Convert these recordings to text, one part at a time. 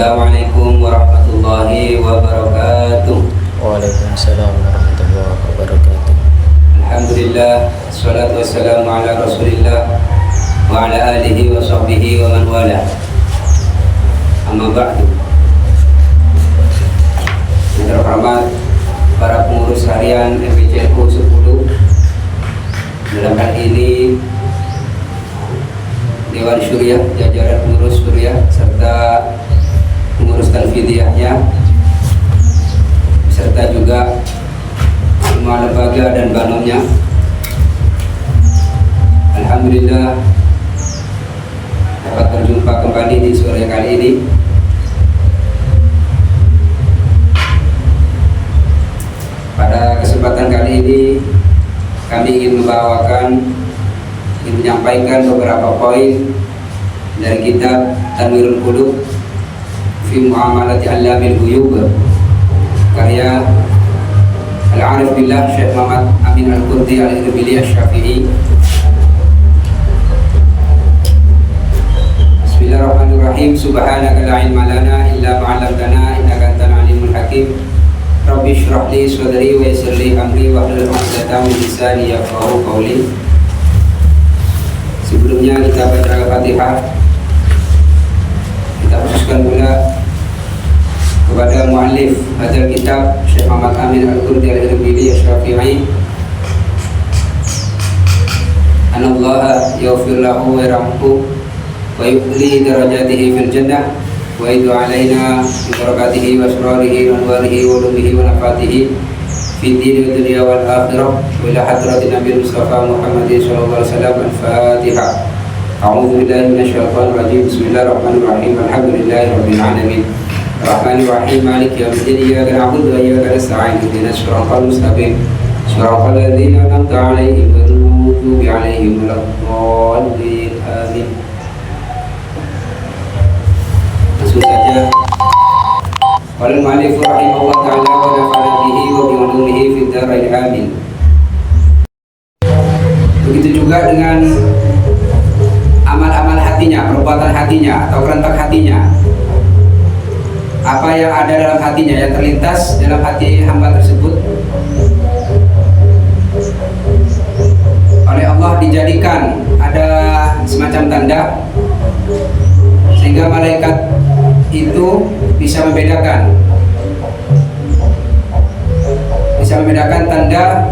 Assalamualaikum warahmatullahi wabarakatuh. Waalaikumsalam warahmatullahi wabarakatuh. Alhamdulillah, salatu wassalamu ala rasulillah wa ala alihi wa sahbihi wa man wala. Amma ba'du. Yang terhormat para pengurus harian MPCNU 10, dalam hal ini Dewan Syuriah, jajaran pengurus Syuriah serta pengurus Tanfidiyahnya, serta juga semua lembaga dan banomnya. Alhamdulillah dapat berjumpa kembali di sore kali ini. Pada kesempatan kali ini kami ingin menyampaikan beberapa poin dari kitab Tanwirul Qulub fi Mu'amalati Allamil Ghuyub karya Al-Arif Billah Syekh Muhammad Amin Al-Qurdi Al-Irbili Asy-Syafi'i. Bismillahirrahmanirrahim. Subhanaka la ilma lana illa ma 'allamtana innaka antal alimul hakim. Rabbi shrah li sadri wa yassir li amri wahlul 'uqdatam min lisani yafqahu qawli. Sebelumnya kita baca Al-Fatihah. Kita khususkan pula kepada muallif hadzal kitab Syekh Muhammad Amin Al-Qurdi Al-Irbili Asy-Syafi'i. Anallaha yaghfir lahu wa yarhamhu wa yu'li darajatihi fil jannah wa yad'u alaina bi barakatihi wa asrarihi wa anwarihi wa ulumihi wa nafatihi fi din wa dunya wal akhirah wa ila hadratin Nabi Mustafa Muhammadin sallallahu alaihi wasallam. Al-Fatihah. A'udzu billahi minasyaitonir rajim. Bismillahirrahmanirrahim. Alhamdulillahi rabbil alamin. Ar-Rahmanir-Rahim. Maliki yaumiddin. Iyyaka na'budu wa iyyaka nasta'in. Ihdinas siratal mustaqim. Siratal ladzina an'amta 'alaihim ghairil maghdubi 'alaihim waladdallin. Amin. Langsung saja. Qala al-mu'allif rahimahullah ta'ala wa nafa'ana bihi wa bi ulumihi fid dharain amin. Begitu juga dengan amal-amal hatinya, perbuatan hatinya atau kerentak hatinya. Apa yang ada dalam hatinya, yang terlintas dalam hati hamba tersebut, oleh Allah dijadikan ada semacam tanda sehingga malaikat itu bisa membedakan tanda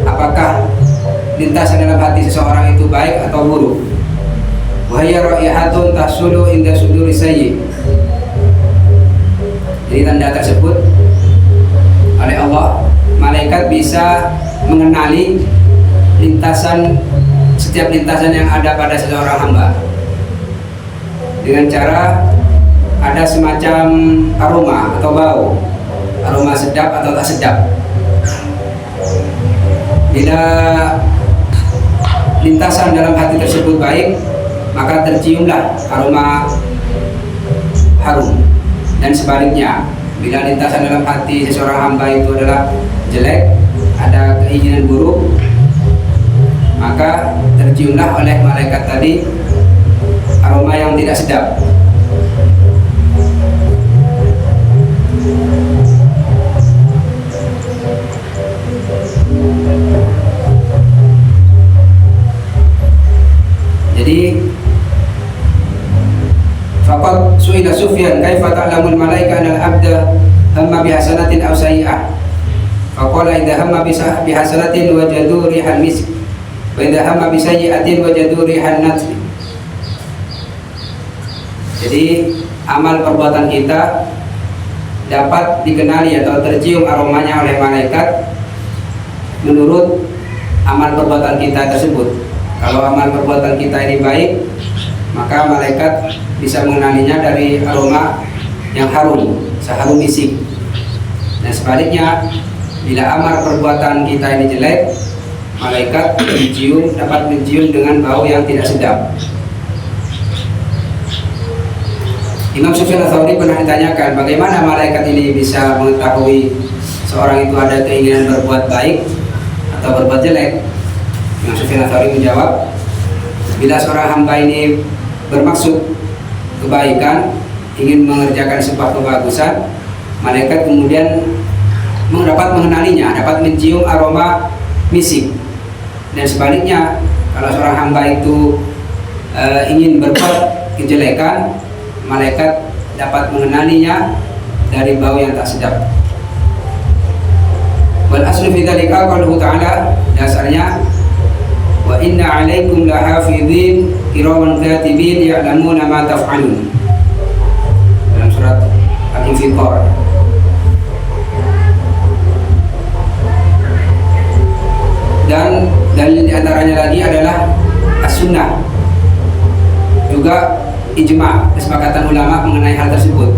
apakah lintasan dalam hati seseorang itu baik atau buruk. Wahya raihatun tahsulu inda suduri sayyi. Jadi tanda tersebut oleh Allah, malaikat bisa mengenali setiap lintasan yang ada pada seseorang hamba dengan cara ada semacam aroma atau bau, aroma sedap atau tak sedap. Bila lintasan dalam hati tersebut baik, maka terciumlah aroma harum. Dan sebaliknya, bila lintasan dalam hati seseorang hamba itu adalah jelek, ada keinginan buruk, maka terciumlah oleh malaikat tadi aroma yang tidak sedap. Jadi faqad su'ila Sufyan kaifa ta'lamul malaika anal abda hamma bihasanatin aw sayyi'ah. Faqala idza hamma bihasanatin wajadu rihan misk wa idza hamma bisayyi'atin wajadu rihan natf. Jadi amal perbuatan kita dapat dikenali atau tercium aromanya oleh malaikat menurut amal perbuatan kita tersebut. Kalau amal perbuatan kita ini baik, maka malaikat bisa mengenalinya dari aroma yang harum, seharum misik. Dan sebaliknya, bila amal perbuatan kita ini jelek, malaikat dapat mencium dengan bau yang tidak sedap. Imam Sufyan Ats-Tsauri pernah ditanyakan bagaimana malaikat ini bisa mengetahui seorang itu ada keinginan berbuat baik atau berbuat jelek. Imam Sufyan Ats-Tsauri menjawab, bila seorang hamba ini bermaksud kebaikan, ingin mengerjakan sebuah kebagusan, malaikat kemudian dapat mengenalinya, dapat mencium aroma misik. Dan sebaliknya, kalau seorang hamba itu ingin berbuat kejelekan, malaikat dapat mengenalinya dari bau yang tak sedap. Wal aslu fi dzalika qauluhu ta'ala, dasarnya wa inna 'alaikum lahafidhin kiraman katibin ya'lamuna ma taf'alun, dalam surat Al-Infitar. Dan dalil diantaranya lagi adalah as-sunnah, juga ijma', kesepakatan ulama mengenai hal tersebut.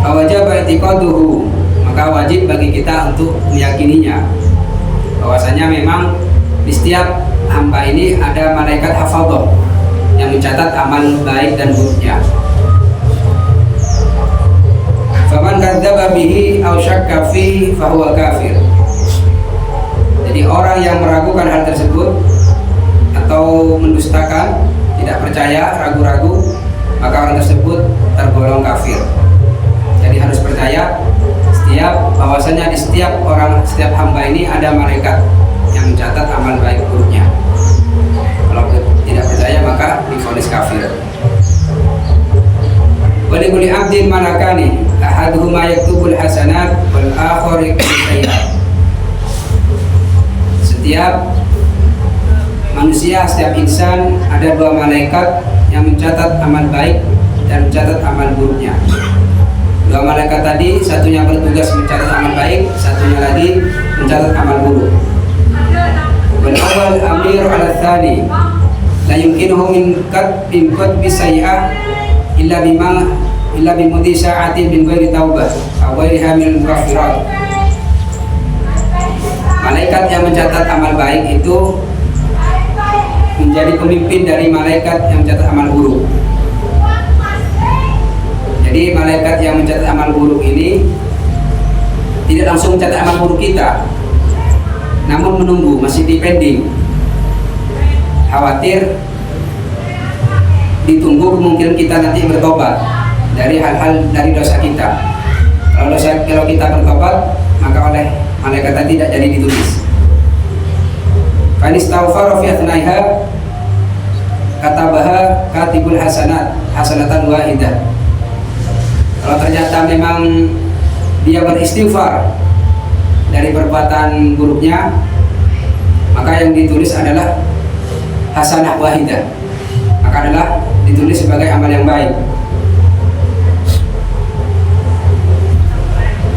Wajib i'tiqaduhu, maka wajib bagi kita untuk meyakininya, bahwasanya memang di setiap hamba ini ada malaikat hafadhah yang mencatat amal baik dan buruknya. Faman kadzdzaba bihi aw syakka fihi fahuwa kafir. Jadi orang yang meragukan hal tersebut atau mendustakan, tidak percaya, ragu-ragu, maka orang tersebut tergolong kafir. Jadi harus percaya bahwasanya di setiap hamba ini ada malaikat yang mencatat amal baik buruknya. Kalau tidak percaya maka divonis kafir. Wa likulli 'abdin malakani, ahaduhuma yaktubul hasanat wal akhar yaktubus sayyi'at. Setiap manusia, setiap insan ada dua malaikat yang mencatat amal baik dan mencatat amal buruknya. Dua malaikat tadi, satunya bertugas mencatat amal baik, satunya lagi mencatat amal buruk. Wal awal amir ala tsani, la yumkinuhu min katbi sayyi'ah illa bimudi sa'atin min ghairi taubah aw ghairiha min mukaffirat. Malaikat yang mencatat amal baik itu menjadi pemimpin dari malaikat yang mencatat amal buruk. Jadi malaikat yang mencatat amal buruk ini tidak langsung mencatat amal buruk kita, namun menunggu, masih dipending, khawatir ditunggu kemungkinan kita nanti bertobat dari hal-hal dari dosa kita. Kalau kita bertobat, maka oleh malaikat tadi tidak jadi ditulis. Fanistaghfara fi athnaiha katabaha katibul hasanatan wahidah. Kalau ternyata memang dia beristighfar dari perbuatan buruknya, maka yang ditulis adalah hasanah wahidah, maka adalah ditulis sebagai amal yang baik.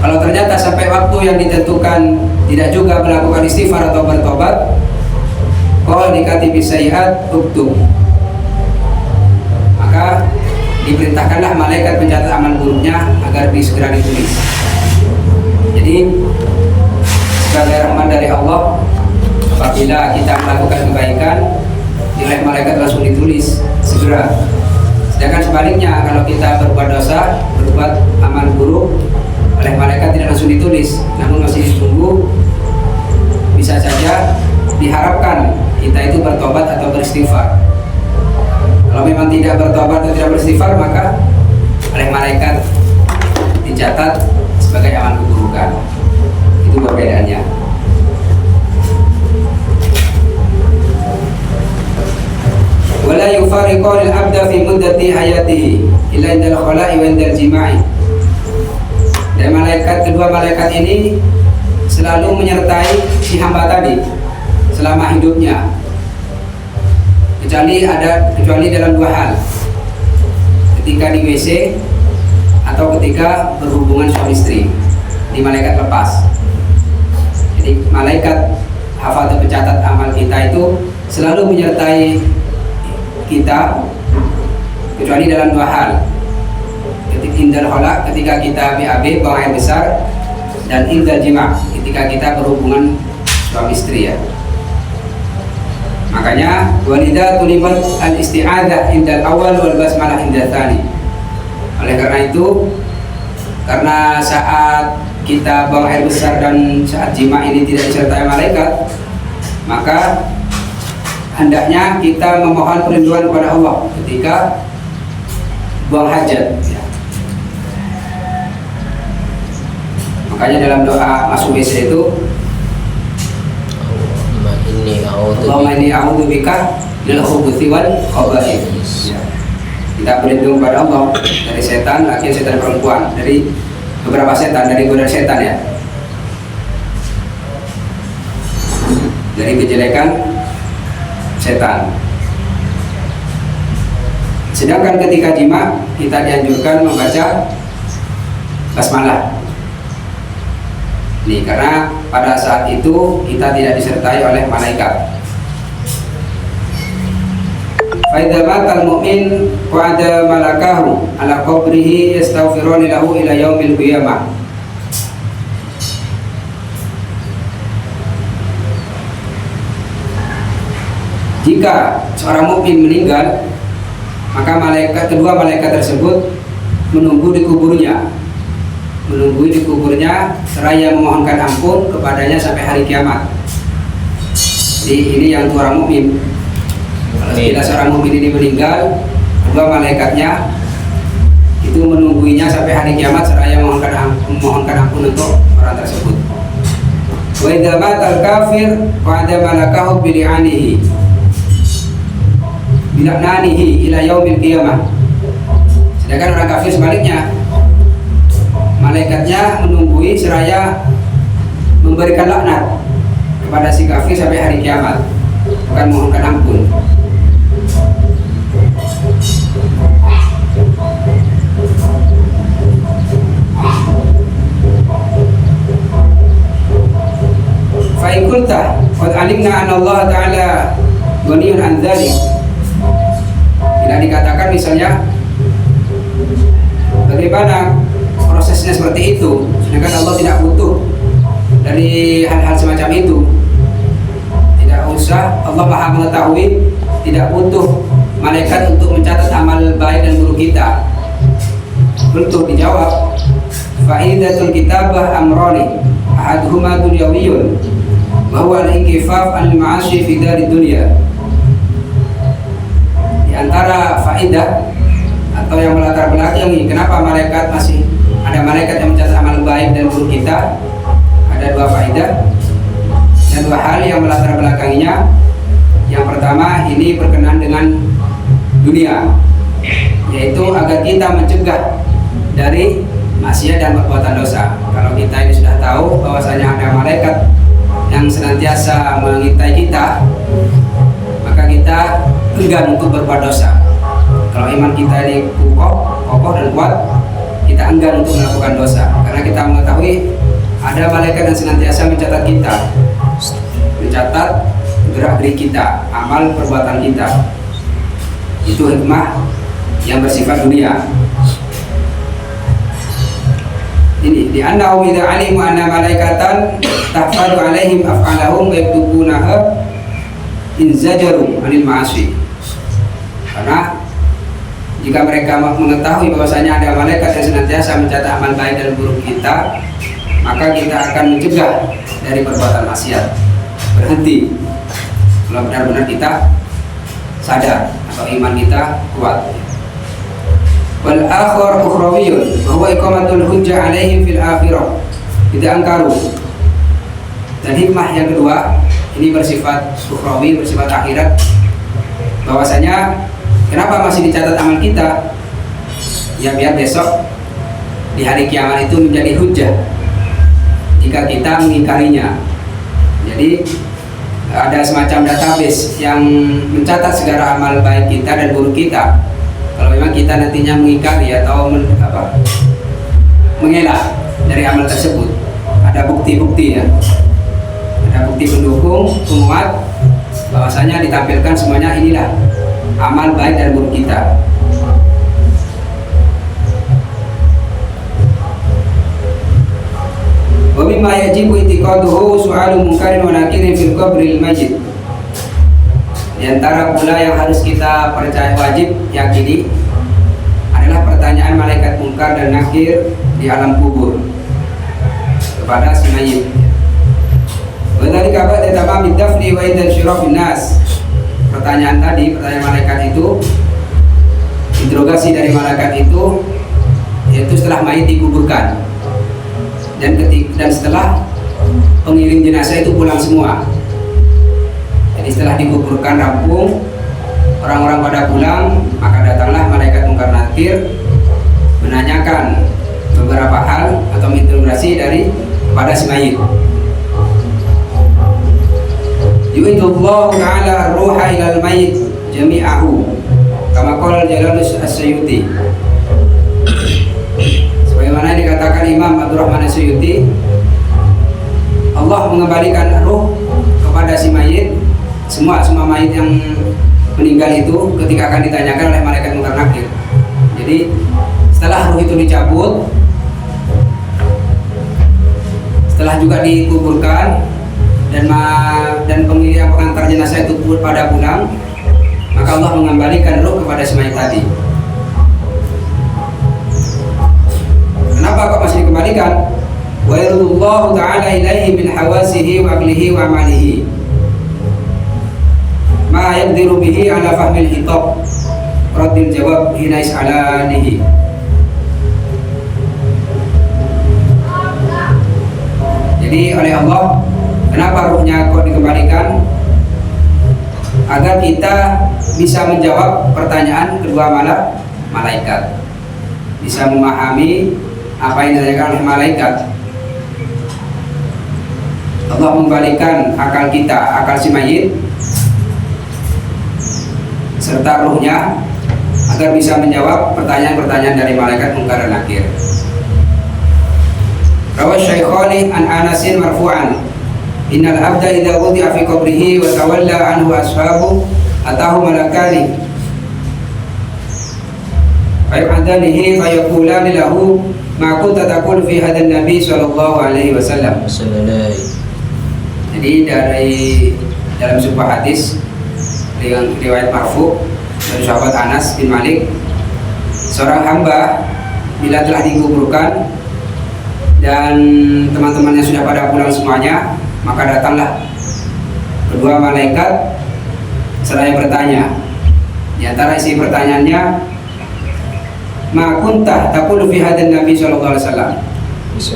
Kalau ternyata sampai waktu yang ditentukan tidak juga melakukan istighfar atau bertobat, qala likatibi sayyi'at uktub, maka diperintahkanlah malaikat pencatat amal buruknya agar segera ditulis. Jadi sebagai rahmat dari Allah, apabila kita melakukan kebaikan, nilai malaikat langsung ditulis segera. Sedangkan sebaliknya, kalau kita berbuat dosa, berbuat amal buruk, oleh malaikat tidak langsung ditulis, namun masih ditunggu. Bisa saja diharapkan kita itu bertobat atau beristighfar. Kalau memang tidak bertobat atau tidak beristighfar, maka oleh malaikat dicatat sebagai amal keburukan. Itu perbedaannya. Wala yufariqul abda fi muddati hayatihi illa indal khala'i wa indal jima'i. Dan kedua malaikat ini selalu menyertai si hamba tadi selama hidupnya, kecuali dalam dua hal: ketika di WC atau ketika berhubungan suami istri. Di malaikat lepas. Jadi malaikat hafal pencatat amal kita itu selalu menyertai kita, kecuali dalam dua hal: ketika indal khala, ketika kita BAB, buang air besar, dan indal jima', ketika kita berhubungan suami istri, ya. Makanya walidha tulibat al-isti'adah indal awal wal basmalah indal tsani. Oleh karena itu, karena saat kita buang air besar dan saat jima' ini tidak disertai malaikat, maka hendaknya kita memohon perlindungan kepada Allah ketika buang hajat ya. Makanya dalam doa masuk WC itu Allahumma inni a'udzubika minal khubuthi wal khaba'ith ya. Kita berlindung pada Allah dari setan, laki setan perempuan, dari beberapa setan, dari godaan setan ya, dari kejelekan setan. Sedangkan ketika jima kita dianjurkan membaca basmalah. Nih, karena pada saat itu kita tidak disertai oleh malaikat. Faidha matal mu'min wa ada malakahu ala qabrihi yastaghfiruna lahu ila yaumil qiyamah. Jika seorang mukmin meninggal, maka kedua malaikat tersebut menunggu di kuburnya seraya memohonkan ampun kepadanya sampai hari kiamat. Jadi ini yang orang mukmin. Kalau kita seorang mukmin ini meninggal, kedua malaikatnya itu menungguinya sampai hari kiamat seraya memohonkan ampun untuk orang tersebut. Wa idza matal kafir fa ada malakahu bili'anihi ila yaumil qiyamah. Sedangkan orang kafir sebaliknya, malaikatnya menunggui seraya memberikan laknat kepada si kafir sampai hari kiamat, bukan mohonkan ampun. Fa in qulta qad alimna anna Allah ta'ala ghaniyun 'an dzalik. Bila dikatakan misalnya, bagaimana prosesnya seperti itu, sedangkan Allah tidak butuh dari hal-hal semacam itu. Tidak usah, Allah Maha mengetahui, tidak butuh malaikat untuk mencatat amal baik dan buruk kita. Untuk dijawab, fa'idatul kitabah amrani ahaduhuma dunyawiyun wa huwa al-inkifaf al-ma'asyi fi darid dunya. Di antara faidah atau yang melatar belakangi kenapa ada malaikat yang mencatat amal baik dan buruk kita, ada dua faidah dan dua hal yang melatar belakanginya. Yang pertama, ini berkenaan dengan dunia, yaitu agar kita mencegah dari maksiat dan perbuatan dosa. Kalau kita ini sudah tahu bahwasanya ada malaikat yang senantiasa mengintai kita, maka kita enggan untuk berbuat dosa. Kalau iman kita ini kokoh dan kuat, kita enggan untuk melakukan dosa, karena kita mengetahui ada malaikat yang senantiasa mencatat kita, mencatat gerak-gerik kita, amal perbuatan kita. Itu hikmah yang bersifat dunia. Ini di annahu idza alimu anna malaikatan tahfadu alaihim af'alahum wa yaktubunaha inzajaru anil ma'asi. Karena jika mereka mengetahui bahwasanya ada malaikat yang senantiasa mencatat amal baik dan buruk kita, maka kita akan mencegah dari perbuatan maksiat, berhenti. Kalau benar-benar kita sadar atau iman kita kuat. Wal akhar ukhrawiyun wa huwa iqamatul hujjah alaihim fil akhirah idza ankaru. Dan hikmah yang kedua ini bersifat ukhrawi, bersifat akhirat, bahwasanya kenapa masih dicatat amal kita? Ya biar besok di hari kiamat itu menjadi hujjah jika kita mengingkarinya. Jadi ada semacam database yang mencatat segala amal baik kita dan buruk kita. Kalau memang kita nantinya mengingkari atau mengelak dari amal tersebut, ada bukti-bukti ya, ada bukti pendukung, penguat bahwasanya ditampilkan semuanya inilah amal baik dan buruk kita. Wa mimma yajibu i'tiqaduhu su'alu munkarin wa nakirin fil qabril majid. Di antara pula yang harus kita percaya, wajib yakini, adalah pertanyaan malaikat munkar dan nakir di alam kubur kepada si mayit. Wa dzalika ba'da tamamid dafni wa idzal syirafin nas. Pertanyaan malaikat itu interogasi dari malaikat itu yaitu setelah mayit dikuburkan dan setelah pengiring jenazah itu pulang semua. Jadi setelah dikuburkan rampung, orang-orang pada pulang, maka datanglah malaikat Munkar Nakir menanyakan beberapa hal atau interogasi pada si mayit. Yu'idullahu ta'ala ruha ilal mayit jami'ahu kama qala Jalalus As-Suyuti. Sebagaimana dikatakan Imam Abdurrahman As-Suyuti, Allah mengembalikan ruh kepada si mayit, semua mayit yang meninggal itu ketika akan ditanyakan oleh malaikat Munkar Nakir. Jadi setelah ruh itu dicabut, setelah juga dikuburkan dan pengantar jenazah itu pada pulang, maka Allah mengembalikan ruh kepada si mayit tadi. Kenapa kok masih dikembalikan? Wa yarudullahu ta'ala ilaihi min hawasihi wa aqlihi wa amalihi ma yaqdiru bihi ala fahmil hitab raddil jawab hina is'alanihi. Jadi oleh Allah, kenapa ruhnya kok dikembalikan? Agar kita bisa menjawab pertanyaan kedua malaikat, bisa memahami apa yang ditanyakan oleh malaikat. Allah mengembalikan akal kita, akal si mayit serta ruhnya agar bisa menjawab pertanyaan-pertanyaan dari malaikat Munkar dan Nakir. Rawash Syaikhani an Anasin marfu'an, innal abda idza wudi'a fi qabrihi wa tawalla anhu ashabu atahu malakani fayu'adanihi fayaqulani lahu ma kunta taqul fi hadan nabi sallallahu alaihi wasallam. Jadi dalam sebuah hadis dengan riwayat marfu dari sahabat Anas bin Malik, seorang hamba bila telah dikuburkan dan teman-temannya sudah pada pulang semuanya, maka datanglah kedua malaikat seraya bertanya. Di antara isi pertanyaannya, ma kunta taqulu fi hadan nabi sallallahu alaihi wasallam.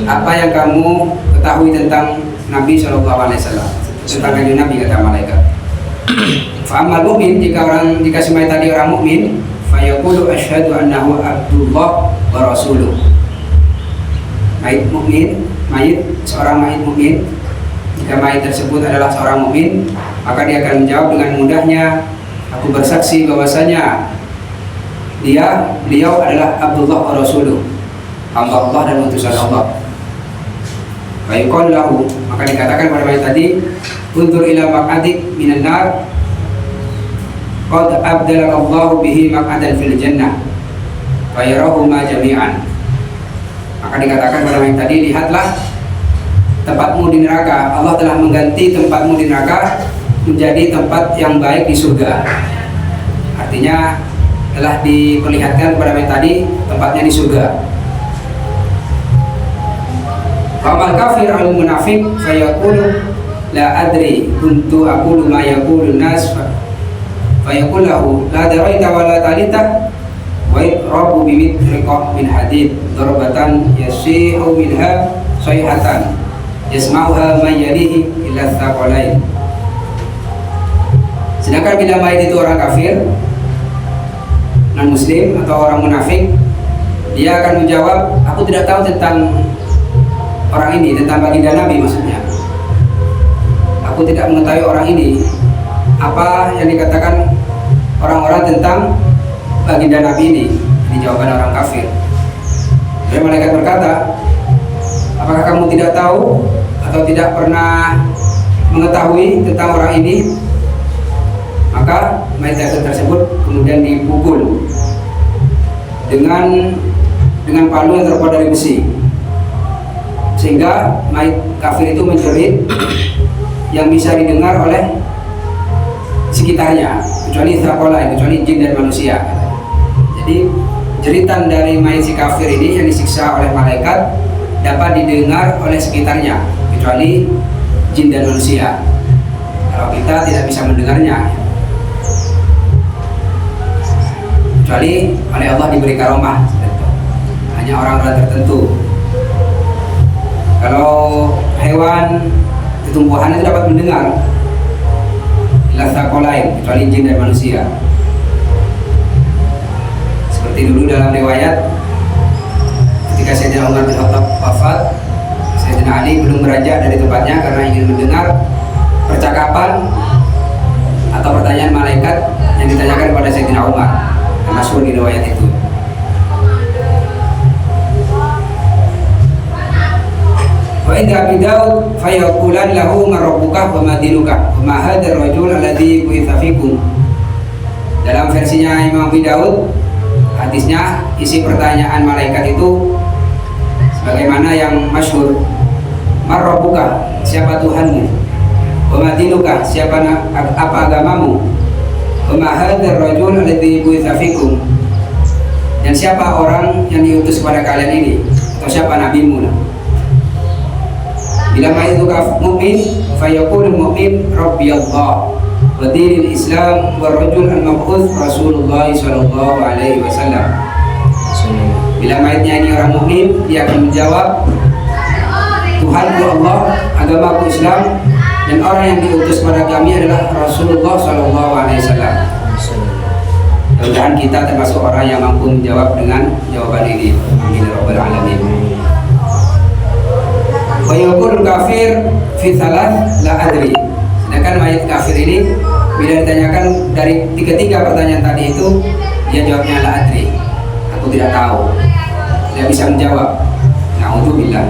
Apa yang kamu ketahui tentang Nabi sallallahu alaihi wasallam, tentang kanjeng Nabi, kata malaikat. Fa amal mukmin, jika si mayit tadi orang mukmin, fa yaqulu asyhadu annahu abdullah wa rasuluh. Seorang mayit mukmin, jika mayit tersebut adalah seorang mukmin, maka dia akan menjawab dengan mudahnya, aku bersaksi bahwasanya beliau adalah Abdullah wa Rasuluh, hamba Allah dan utusan Allah. Fayuqal lahu, maka dikatakan pada mayit tadi, unzur ila maq'adik minan nar qad abdalaka Allahu bihi maq'adan fil jannah fayarahuma jami'an. Maka dikatakan pada mayit tadi, lihatlah tempatmu di neraka, Allah telah mengganti tempatmu di neraka menjadi tempat yang baik di surga. Artinya telah diperlihatkan kepada mayit tadi tempatnya di surga. Famal kafir al munafiq fayaqulu la adri kuntu aqulu ma yaqulu nas fayaqul lahu la daraita wa la talita wa rabu bimitriqah min hadid darbatan yasihu minha sayhatan yasma'uha man yalihi illa thaqalain. Sedangkan bila mayit itu orang kafir, non muslim atau orang munafik, dia akan menjawab, aku tidak tahu tentang orang ini, tentang baginda Nabi maksudnya. Aku tidak mengetahui orang ini, apa yang dikatakan orang-orang tentang baginda Nabi ini. Ini jawaban orang kafir. Jadi malaikat berkata, apakah kamu tidak tahu atau tidak pernah mengetahui tentang orang ini? Maka mayit tersebut kemudian dipukul dengan palu yang terbuat dari besi, sehingga mayit kafir itu menjerit yang bisa didengar oleh sekitarnya, kecuali thaqalain, kecuali jin dan manusia. Jadi jeritan dari mayit si kafir ini yang disiksa oleh malaikat dapat didengar oleh sekitarnya, kecuali jin dan manusia. Kalau kita tidak bisa mendengarnya. kecuali oleh Allah diberi karomah. Hanya orang-orang tertentu. Kalau hewan, tumbuhan itu dapat mendengar illa tsaqalain, kecuali jin dan manusia. Seperti dulu dalam riwayat ketika Sayyidina Umar bin Khattab wafat, Sayyidina Ali belum beranjak dari tempatnya karena ingin mendengar percakapan atau pertanyaan malaikat yang ditanyakan kepada Sayyidina Umar. Masyhur di riwayat itu. Wa idza Abi Daud fayaqulan lahu ma rabbuka wa ma dinuka wa ma hadzal rajul alladhi bu'itsa fikum. Dalam versinya Imam Abi Daud, hadisnya isi pertanyaan malaikat itu sebagaimana yang masyhur. Ma rabbuka, siapa Tuhanmu? Wa ma dinuka, apa agamamu? Wa ma hadzal rajul alladhi bu'itsa fikum. Dan siapa orang yang diutus kepada kalian ini? Atau siapa nabimu? Bila itu mu'min, fayaqulul mu'min Rabbi Allah wa dinil Islam wa rajul al-mab'uts Rasulullah sallallahu alaihi wasallam. Bila mayatnya ini orang mukmin, dia akan menjawab, Tuhanku Allah, agamaku Islam, dan orang yang diutus kepada kami adalah Rasulullah sallallahu alaihi wasallam. Mudah-mudahan kita termasuk orang yang mampu menjawab dengan jawaban ini. Amin ya rabbal alamin. Wa yaqul kafir fi thalath la adri. Sedangkan mayat kafir ini bila ditanyakan dari tiga pertanyaan tadi itu, dia jawabnya la adri. Aku tidak tahu. Tidak bisa menjawab. Na'udzubillah.